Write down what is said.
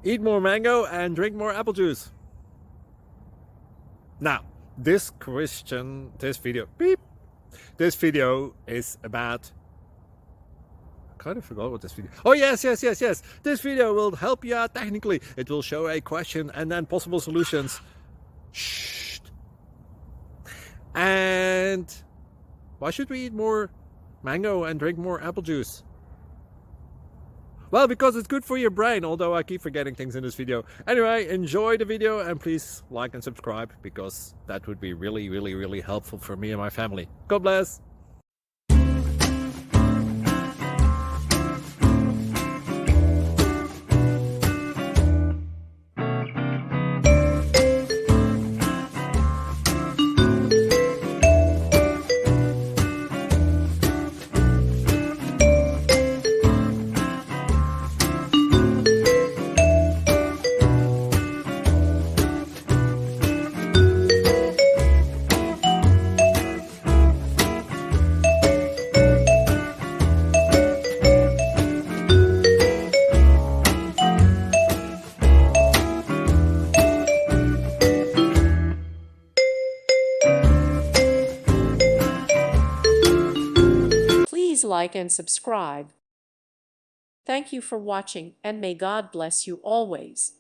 Eat more mango and drink more apple juice. Now, this video is about, I kind of forgot what this video. Oh, yes. This video will help you out technically. It will show a question and then possible solutions. Shh. And why should we eat more mango and drink more apple juice? Well, because it's good for your brain, although I keep forgetting things in this video. Anyway, enjoy the video and please like and subscribe, because that would be really helpful for me and my family. God bless! Please like and subscribe. Thank you for watching, and may God bless you always.